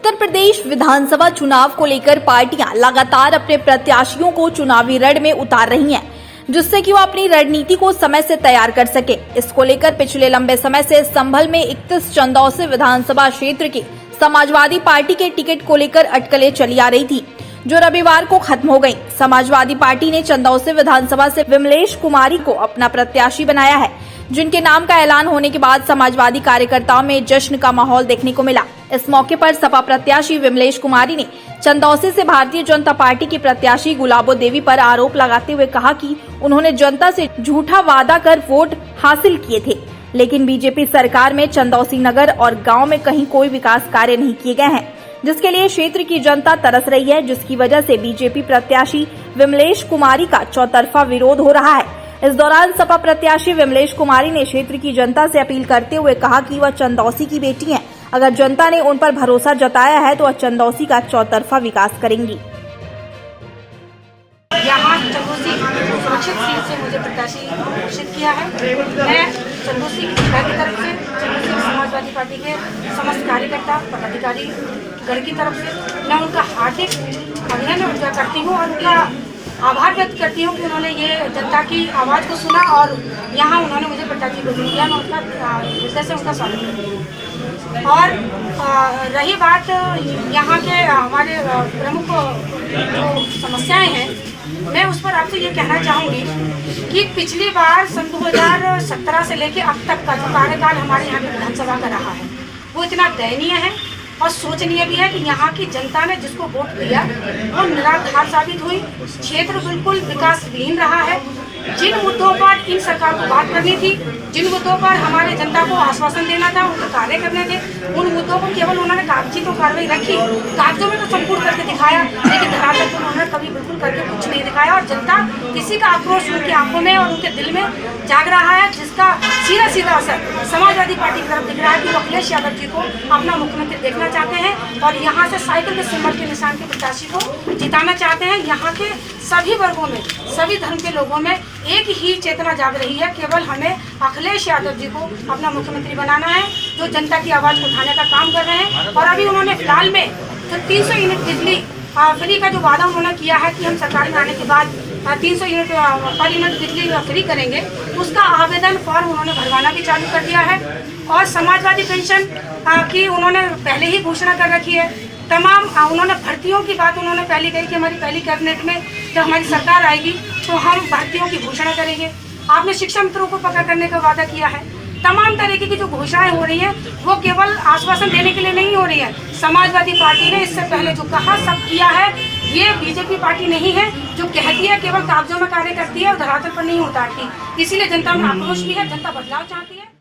उत्तर प्रदेश विधानसभा चुनाव को लेकर पार्टियां लगातार अपने प्रत्याशियों को चुनावी रण में उतार रही हैं, जिससे कि वो अपनी रणनीति को समय से तैयार कर सके। इसको लेकर पिछले लंबे समय से संभल में 31 चंदौसी विधानसभा क्षेत्र की समाजवादी पार्टी के टिकट को लेकर अटकलें चली आ रही थी, जो रविवार को खत्म हो गयी। समाजवादी पार्टी ने चंदौसी विधानसभा से विमलेश कुमारी को अपना प्रत्याशी बनाया है, जिनके नाम का ऐलान होने के बाद समाजवादी कार्यकर्ताओं में जश्न का माहौल देखने को मिला। इस मौके पर सपा प्रत्याशी विमलेश कुमारी ने चंदौसी से भारतीय जनता पार्टी की प्रत्याशी गुलाबो देवी पर आरोप लगाते हुए कहा कि उन्होंने जनता से झूठा वादा कर वोट हासिल किए थे, लेकिन बीजेपी सरकार में चंदौसी नगर और गांव में कहीं कोई विकास कार्य नहीं किए गए हैं, जिसके लिए क्षेत्र की जनता तरस रही है, जिसकी वजह से बीजेपी प्रत्याशी विमलेश कुमारी का चौतरफा विरोध हो रहा है। इस दौरान सपा प्रत्याशी विमलेश कुमारी ने क्षेत्र की जनता से अपील करते हुए कहा कि वह चंदौसी की बेटी हैं। अगर जनता ने उन पर भरोसा जताया है तो वह चंदौसी का चौतरफा विकास करेंगी। यहाँ चंदौसी सुरक्षित सीट से मुझे प्रत्याशी घोषित किया है। मैं चंदौसी की तरफ से चंदौसी समाजवादी पार्टी के समस्त कार्यकर्ता पदाधिकारी गढ़ की तरफ से मैं उनका हार्दिक अभिनंदन करती हूँ और उनका आभार व्यक्त करती हूँ कि उन्होंने ये जनता की आवाज़ को सुना और यहाँ उन्होंने मुझे प्रत्याशी को दिया। मैं उनका हृदय से उनका स्वागत करती हूँ। और रही बात यहाँ के हमारे प्रमुख जो समस्याएं हैं, मैं उस पर आपसे ये कहना चाहूँगी कि पिछली बार सन 2017 से लेकर अब तक का जो कार्यकाल हमारे यहाँ की विधानसभा का रहा है वो इतना दयनीय है और सोचनीय भी है कि यहाँ की जनता ने जिसको वोट दिया वो निराधार साबित हुई। क्षेत्र बिल्कुल विकास विहीन रहा है। जिन मुद्दों पर इन सरकार को बात करनी थी, जिन मुद्दों पर हमारे जनता को आश्वासन देना था, उनके कार्य करने थे, उन मुद्दों को केवल उन्होंने कागजी तो कार्रवाई रखी, कागजों में तो संपूर्ण करके दिखाया, लेकिन धरातल पर उन्होंने कभी बिल्कुल करके कुछ नहीं दिखाया। और जनता किसी का आक्रोश उनकी आंखों में और उनके दिल में जाग रहा है, जिसका सीधा सीधा असर समाजवादी पार्टी की तरफ दिख रहा है कि वो अखिलेश यादव जी को अपना मुख्यमंत्री देखना चाहते हैं और यहाँ से साइकिल के सिंबल के निशान के प्रत्याशी को जिताना चाहते हैं। यहाँ के सभी वर्गों में, सभी धर्म के लोगों में एक ही चेतना जाग रही है, केवल हमें अखिलेश यादव जी को अपना मुख्यमंत्री बनाना है, जो जनता की आवाज़ को उठाने का काम कर रहे हैं। और अभी उन्होंने फिलहाल में जो 300 यूनिट बिजली फ्री का जो वादा उन्होंने किया है कि हम सरकार में आने के बाद 300 यूनिट पर यूनिट बिजली फ्री करेंगे, उसका आवेदन फॉर्म उन्होंने भरवाना भी चालू कर दिया है। और समाजवादी पेंशन की उन्होंने पहले ही घोषणा कर रखी है। तमाम उन्होंने भर्तियों की बात उन्होंने पहले कही कि हमारी पहली कैबिनेट में जब हमारी सरकार आएगी तो हम भर्तियों की घोषणा करेंगे। आपने शिक्षा मित्रों को पक्का करने का वादा किया है। तमाम तरीके की जो घोषणाएं हो रही हैं वो केवल आश्वासन देने के लिए नहीं हो रही है। समाजवादी पार्टी ने इससे पहले जो कहा सब किया है। ये बीजेपी पार्टी नहीं है जो कहती है केवल कागजों में कार्य करती है और धरातल पर नहीं उतारती। इसीलिए जनता में आक्रोश भी है, जनता बदलाव चाहती है।